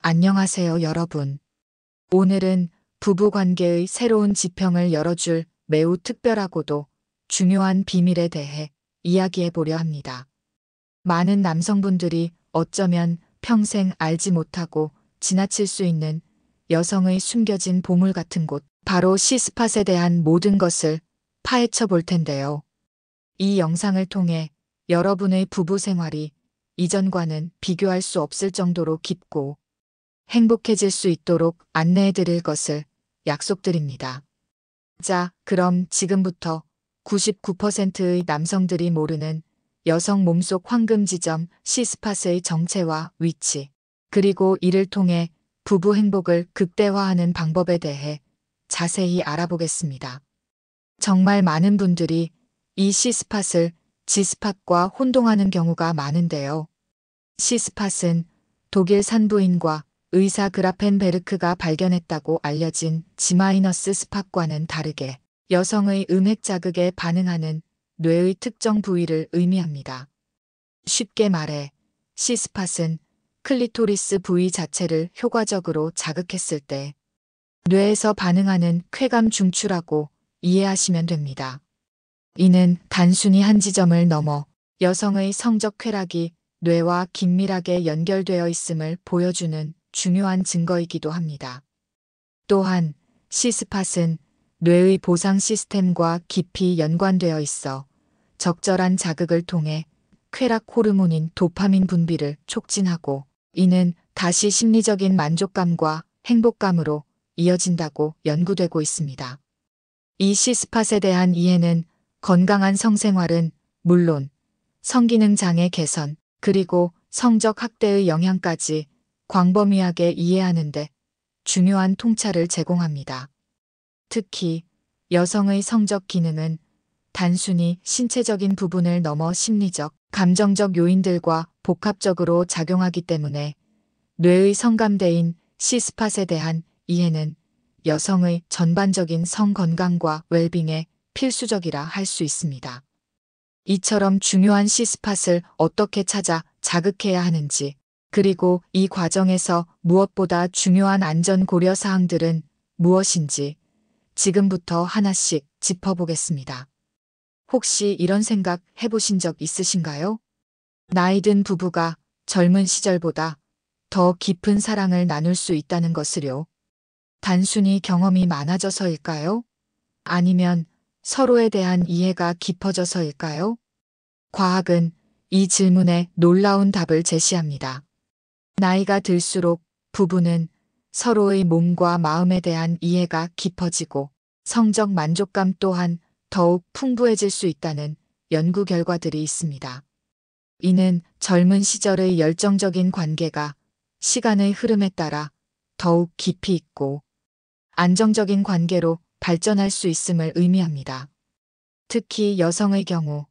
안녕하세요, 여러분. 오늘은 부부관계의 새로운 지평을 열어줄 매우 특별하고도 중요한 비밀에 대해 이야기해 보려 합니다. 많은 남성분들이 어쩌면 평생 알지 못하고 지나칠 수 있는 여성의 숨겨진 보물 같은 곳, 바로 C스팟에 대한 모든 것을 파헤쳐 볼 텐데요. 이 영상을 통해 여러분의 부부 생활이 이전과는 비교할 수 없을 정도로 깊고 행복해질 수 있도록 안내해 드릴 것을 약속드립니다. 자, 그럼 지금부터 99%의 남성들이 모르는 여성 몸속 황금 지점 C스팟의 정체와 위치, 그리고 이를 통해 부부 행복을 극대화하는 방법에 대해 자세히 알아보겠습니다. 정말 많은 분들이 이 C스팟을 G스팟과 혼동하는 경우가 많은데요. C스팟은 독일 산부인과 의사 그라펜베르크가 발견했다고 알려진 G- 스팟과는 다르게 여성의 음핵 자극에 반응하는 뇌의 특정 부위를 의미합니다. 쉽게 말해 C스팟은 클리토리스 부위 자체를 효과적으로 자극했을 때 뇌에서 반응하는 쾌감 중추라고 이해하시면 됩니다. 이는 단순히 한 지점을 넘어 여성의 성적 쾌락이 뇌와 긴밀하게 연결되어 있음을 보여주는 중요한 증거이기도 합니다. 또한 C스팟은 뇌의 보상 시스템과 깊이 연관되어 있어 적절한 자극을 통해 쾌락 호르몬인 도파민 분비를 촉진하고 이는 다시 심리적인 만족감과 행복감으로 이어진다고 연구되고 있습니다. 이 C스팟에 대한 이해는 건강한 성생활은 물론 성기능 장애 개선, 그리고 성적 학대의 영향까지 광범위하게 이해하는데 중요한 통찰을 제공합니다. 특히 여성의 성적 기능은 단순히 신체적인 부분을 넘어 심리적, 감정적 요인들과 복합적으로 작용하기 때문에 뇌의 성감대인 C스팟에 대한 이해는 여성의 전반적인 성 건강과 웰빙에 필수적이라 할 수 있습니다. 이처럼 중요한 C스팟을 어떻게 찾아 자극해야 하는지, 그리고 이 과정에서 무엇보다 중요한 안전 고려 사항들은 무엇인지 지금부터 하나씩 짚어보겠습니다. 혹시 이런 생각 해보신 적 있으신가요? 나이 든 부부가 젊은 시절보다 더 깊은 사랑을 나눌 수 있다는 것을요. 단순히 경험이 많아져서일까요? 아니면 서로에 대한 이해가 깊어져서일까요? 과학은 이 질문에 놀라운 답을 제시합니다. 나이가 들수록 부부는 서로의 몸과 마음에 대한 이해가 깊어지고 성적 만족감 또한 더욱 풍부해질 수 있다는 연구 결과들이 있습니다. 이는 젊은 시절의 열정적인 관계가 시간의 흐름에 따라 더욱 깊이 있고 안정적인 관계로 발전할 수 있음을 의미합니다. 특히 여성의 경우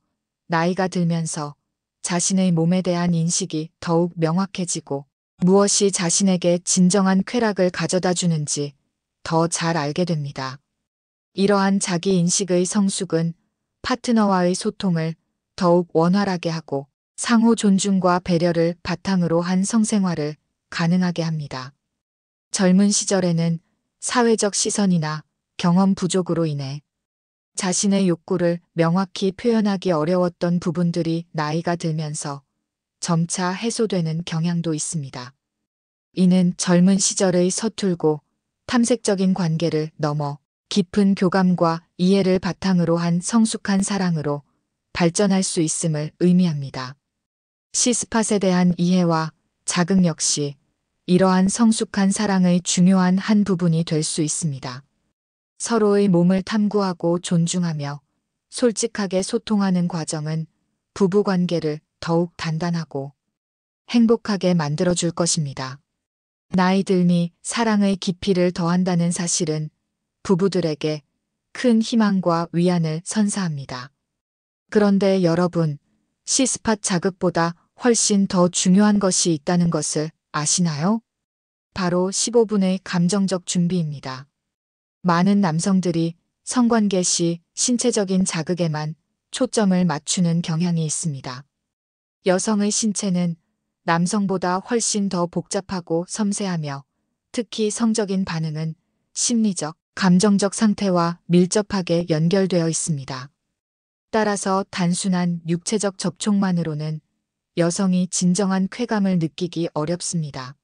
나이가 들면서 자신의 몸에 대한 인식이 더욱 명확해지고 무엇이 자신에게 진정한 쾌락을 가져다 주는지 더 잘 알게 됩니다. 이러한 자기 인식의 성숙은 파트너와의 소통을 더욱 원활하게 하고 상호 존중과 배려를 바탕으로 한 성생활을 가능하게 합니다. 젊은 시절에는 사회적 시선이나 경험 부족으로 인해 자신의 욕구를 명확히 표현하기 어려웠던 부분들이 나이가 들면서 점차 해소되는 경향도 있습니다. 이는 젊은 시절의 서툴고 탐색적인 관계를 넘어 깊은 교감과 이해를 바탕으로 한 성숙한 사랑으로 발전할 수 있음을 의미합니다. C스팟에 대한 이해와 자극 역시 이러한 성숙한 사랑의 중요한 한 부분이 될 수 있습니다. 서로의 몸을 탐구하고 존중하며 솔직하게 소통하는 과정은 부부관계를 더욱 단단하고 행복하게 만들어줄 것입니다. 나이 들미 사랑의 깊이를 더한다는 사실은 부부들에게 큰 희망과 위안을 선사합니다. 그런데 여러분, C스팟 자극보다 훨씬 더 중요한 것이 있다는 것을 아시나요? 바로 15분의 감정적 준비입니다. 많은 남성들이 성관계 시 신체적인 자극에만 초점을 맞추는 경향이 있습니다. 여성의 신체는 남성보다 훨씬 더 복잡하고 섬세하며 특히 성적인 반응은 심리적, 감정적 상태와 밀접하게 연결되어 있습니다. 따라서 단순한 육체적 접촉만으로는 여성이 진정한 쾌감을 느끼기 어렵습니다.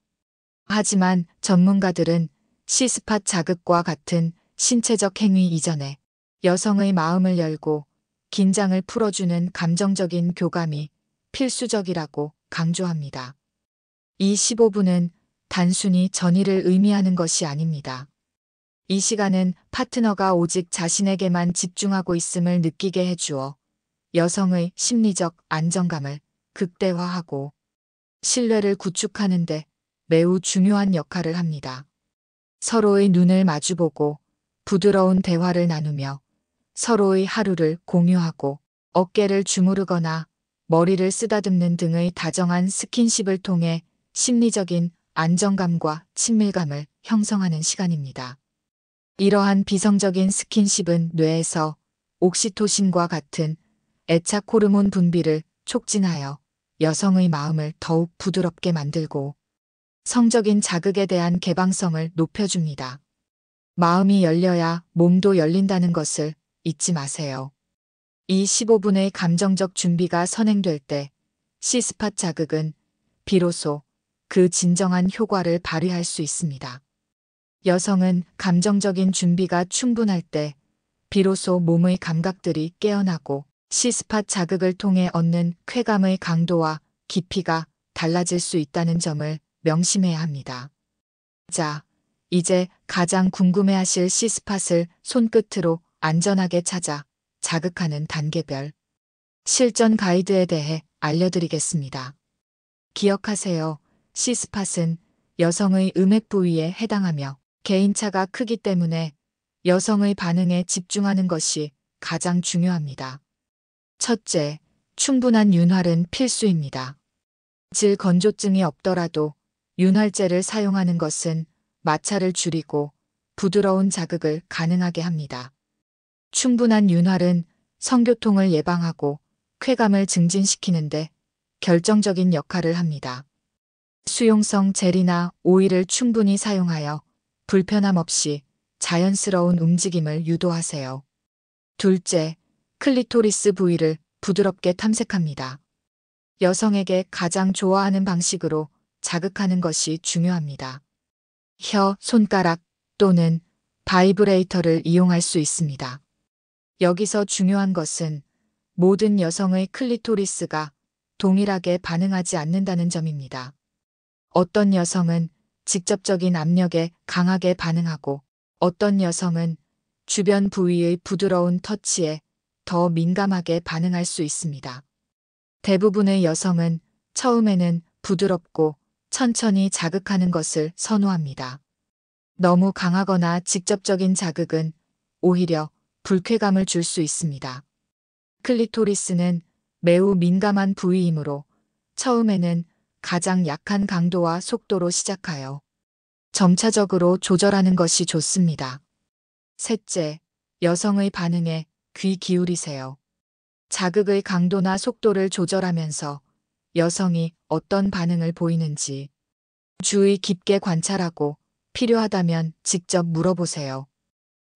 하지만 전문가들은 C스팟 자극과 같은 신체적 행위 이전에 여성의 마음을 열고 긴장을 풀어주는 감정적인 교감이 필수적이라고 강조합니다. 이 15분은 단순히 전의를 의미하는 것이 아닙니다. 이 시간은 파트너가 오직 자신에게만 집중하고 있음을 느끼게 해주어 여성의 심리적 안정감을 극대화하고 신뢰를 구축하는 데 매우 중요한 역할을 합니다. 서로의 눈을 마주보고 부드러운 대화를 나누며 서로의 하루를 공유하고 어깨를 주무르거나 머리를 쓰다듬는 등의 다정한 스킨십을 통해 심리적인 안정감과 친밀감을 형성하는 시간입니다. 이러한 비성적인 스킨십은 뇌에서 옥시토신과 같은 애착 호르몬 분비를 촉진하여 여성의 마음을 더욱 부드럽게 만들고 성적인 자극에 대한 개방성을 높여줍니다. 마음이 열려야 몸도 열린다는 것을 잊지 마세요. 이 15분의 감정적 준비가 선행될 때 C스팟 자극은 비로소 그 진정한 효과를 발휘할 수 있습니다. 여성은 감정적인 준비가 충분할 때 비로소 몸의 감각들이 깨어나고 C스팟 자극을 통해 얻는 쾌감의 강도와 깊이가 달라질 수 있다는 점을 명심해야 합니다. 자, 이제 가장 궁금해하실 C스팟을 손끝으로 안전하게 찾아 자극하는 단계별 실전 가이드에 대해 알려드리겠습니다. 기억하세요. C스팟은 여성의 음액 부위에 해당하며 개인차가 크기 때문에 여성의 반응에 집중하는 것이 가장 중요합니다. 첫째, 충분한 윤활은 필수입니다. 질 건조증이 없더라도 윤활제를 사용하는 것은 마찰을 줄이고 부드러운 자극을 가능하게 합니다. 충분한 윤활은 성교통을 예방하고 쾌감을 증진시키는데 결정적인 역할을 합니다. 수용성 젤이나 오일을 충분히 사용하여 불편함 없이 자연스러운 움직임을 유도하세요. 둘째, 클리토리스 부위를 부드럽게 탐색합니다. 여성에게 가장 좋아하는 방식으로 자극하는 것이 중요합니다. 혀, 손가락 또는 바이브레이터를 이용할 수 있습니다. 여기서 중요한 것은 모든 여성의 클리토리스가 동일하게 반응하지 않는다는 점입니다. 어떤 여성은 직접적인 압력에 강하게 반응하고 어떤 여성은 주변 부위의 부드러운 터치에 더 민감하게 반응할 수 있습니다. 대부분의 여성은 처음에는 부드럽고 천천히 자극하는 것을 선호합니다. 너무 강하거나 직접적인 자극은 오히려 불쾌감을 줄 수 있습니다. 클리토리스는 매우 민감한 부위이므로 처음에는 가장 약한 강도와 속도로 시작하여 점차적으로 조절하는 것이 좋습니다. 셋째, 여성의 반응에 귀 기울이세요. 자극의 강도나 속도를 조절하면서 여성이 어떤 반응을 보이는지 주의 깊게 관찰하고 필요하다면 직접 물어보세요.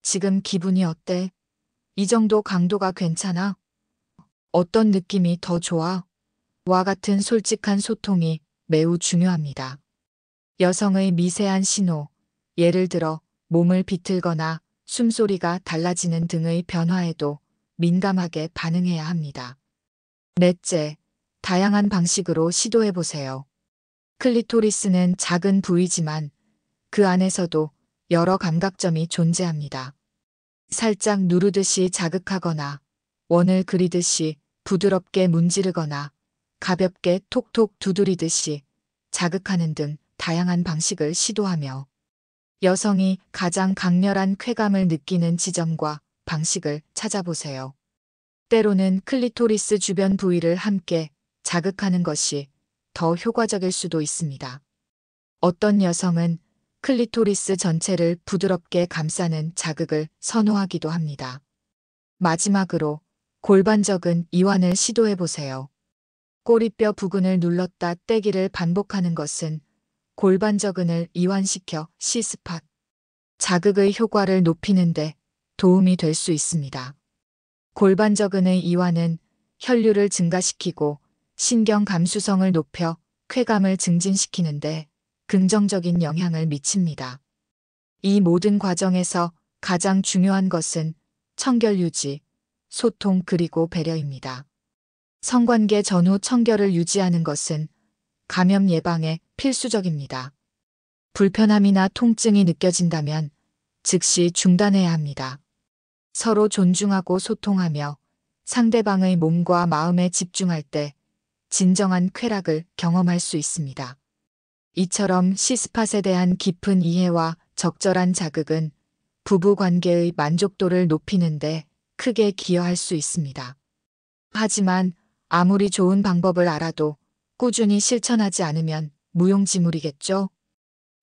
지금 기분이 어때? 이 정도 강도가 괜찮아? 어떤 느낌이 더 좋아? 와 같은 솔직한 소통이 매우 중요합니다. 여성의 미세한 신호, 예를 들어 몸을 비틀거나 숨소리가 달라지는 등의 변화에도 민감하게 반응해야 합니다. 넷째, 다양한 방식으로 시도해보세요. 클리토리스는 작은 부위지만 그 안에서도 여러 감각점이 존재합니다. 살짝 누르듯이 자극하거나 원을 그리듯이 부드럽게 문지르거나 가볍게 톡톡 두드리듯이 자극하는 등 다양한 방식을 시도하며 여성이 가장 강렬한 쾌감을 느끼는 지점과 방식을 찾아보세요. 때로는 클리토리스 주변 부위를 함께 자극하는 것이 더 효과적일 수도 있습니다. 어떤 여성은 클리토리스 전체를 부드럽게 감싸는 자극을 선호하기도 합니다. 마지막으로 골반적인 이완을 시도해보세요. 꼬리뼈 부근을 눌렀다 떼기를 반복하는 것은 골반저근을 이완시켜 C스팟 자극의 효과를 높이는데 도움이 될 수 있습니다. 골반저근의 이완은 혈류를 증가시키고 신경 감수성을 높여 쾌감을 증진시키는데 긍정적인 영향을 미칩니다. 이 모든 과정에서 가장 중요한 것은 청결 유지, 소통 그리고 배려입니다. 성관계 전후 청결을 유지하는 것은 감염 예방에 필수적입니다. 불편함이나 통증이 느껴진다면 즉시 중단해야 합니다. 서로 존중하고 소통하며 상대방의 몸과 마음에 집중할 때 진정한 쾌락을 경험할 수 있습니다. 이처럼 C스팟에 대한 깊은 이해와 적절한 자극은 부부 관계의 만족도를 높이는데 크게 기여할 수 있습니다. 하지만 아무리 좋은 방법을 알아도 꾸준히 실천하지 않으면 무용지물이겠죠?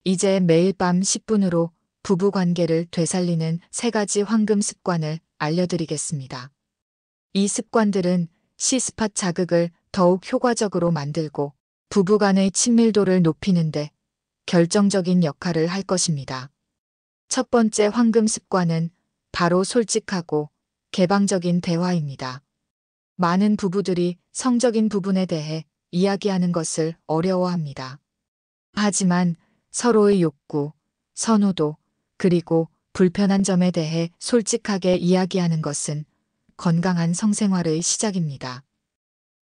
이제 매일 밤 10분으로 부부 관계를 되살리는 3가지 황금 습관을 알려드리겠습니다. 이 습관들은 C스팟 자극을 더욱 효과적으로 만들고 부부 간의 친밀도를 높이는데 결정적인 역할을 할 것입니다. 첫 번째 황금 습관은 바로 솔직하고 개방적인 대화입니다. 많은 부부들이 성적인 부분에 대해 이야기하는 것을 어려워합니다. 하지만 서로의 욕구, 선호도, 그리고 불편한 점에 대해 솔직하게 이야기하는 것은 건강한 성생활의 시작입니다.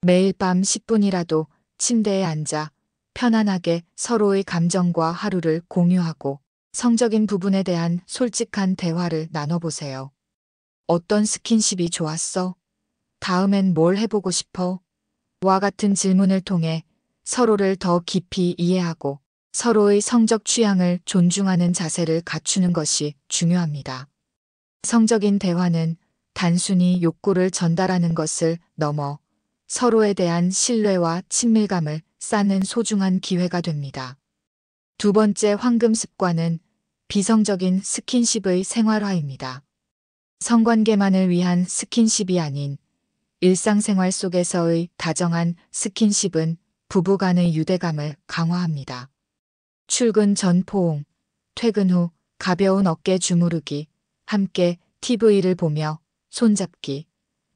매일 밤 10분이라도 침대에 앉아 편안하게 서로의 감정과 하루를 공유하고 성적인 부분에 대한 솔직한 대화를 나눠보세요. 어떤 스킨십이 좋았어? 다음엔 뭘 해보고 싶어? 와 같은 질문을 통해 서로를 더 깊이 이해하고 서로의 성적 취향을 존중하는 자세를 갖추는 것이 중요합니다. 성적인 대화는 단순히 욕구를 전달하는 것을 넘어 서로에 대한 신뢰와 친밀감을 쌓는 소중한 기회가 됩니다. 두 번째 황금 습관은 비성적인 스킨십의 생활화입니다. 성관계만을 위한 스킨십이 아닌 일상생활 속에서의 다정한 스킨십은 부부 간의 유대감을 강화합니다. 출근 전 포옹, 퇴근 후 가벼운 어깨 주무르기, 함께 TV를 보며 손잡기,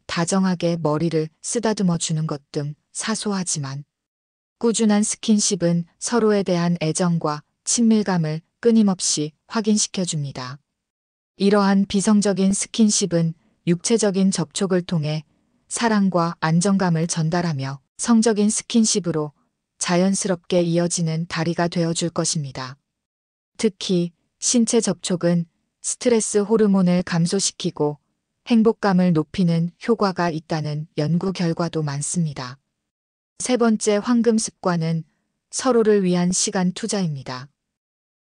다정하게 머리를 쓰다듬어 주는 것 등 사소하지만 꾸준한 스킨십은 서로에 대한 애정과 친밀감을 끊임없이 확인시켜 줍니다. 이러한 비성적인 스킨십은 육체적인 접촉을 통해 사랑과 안정감을 전달하며 성적인 스킨십으로 자연스럽게 이어지는 다리가 되어줄 것입니다. 특히 신체 접촉은 스트레스 호르몬을 감소시키고 행복감을 높이는 효과가 있다는 연구 결과도 많습니다. 세 번째 황금 습관은 서로를 위한 시간 투자입니다.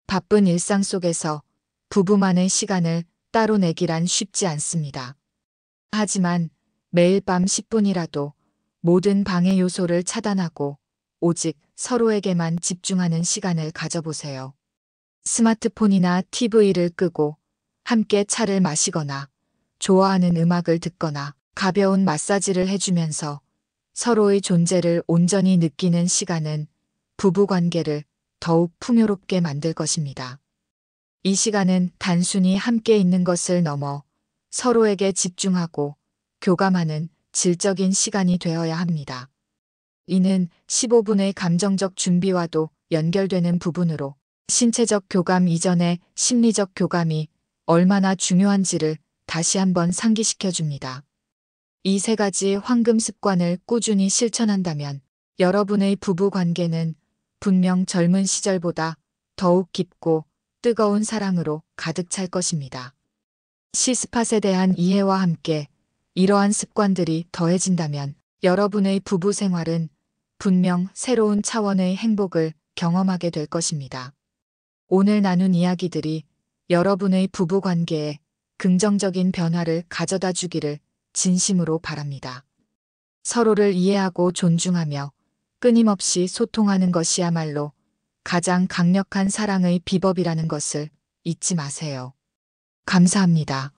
바쁜 일상 속에서 부부만의 시간을 따로 내기란 쉽지 않습니다. 하지만 매일 밤 10분이라도 모든 방해 요소를 차단하고 오직 서로에게만 집중하는 시간을 가져보세요. 스마트폰이나 TV를 끄고 함께 차를 마시거나 좋아하는 음악을 듣거나 가벼운 마사지를 해주면서 서로의 존재를 온전히 느끼는 시간은 부부 관계를 더욱 풍요롭게 만들 것입니다. 이 시간은 단순히 함께 있는 것을 넘어 서로에게 집중하고 교감하는 질적인 시간이 되어야 합니다. 이는 15분의 감정적 준비와도 연결되는 부분으로 신체적 교감 이전에 심리적 교감이 얼마나 중요한지를 다시 한번 상기시켜 줍니다. 이 3가지 황금 습관을 꾸준히 실천한다면 여러분의 부부 관계는 분명 젊은 시절보다 더욱 깊고 뜨거운 사랑으로 가득 찰 것입니다. C스팟에 대한 이해와 함께 이러한 습관들이 더해진다면 여러분의 부부 생활은 분명 새로운 차원의 행복을 경험하게 될 것입니다. 오늘 나눈 이야기들이 여러분의 부부 관계에 긍정적인 변화를 가져다 주기를 진심으로 바랍니다. 서로를 이해하고 존중하며 끊임없이 소통하는 것이야말로 가장 강력한 사랑의 비법이라는 것을 잊지 마세요. 감사합니다.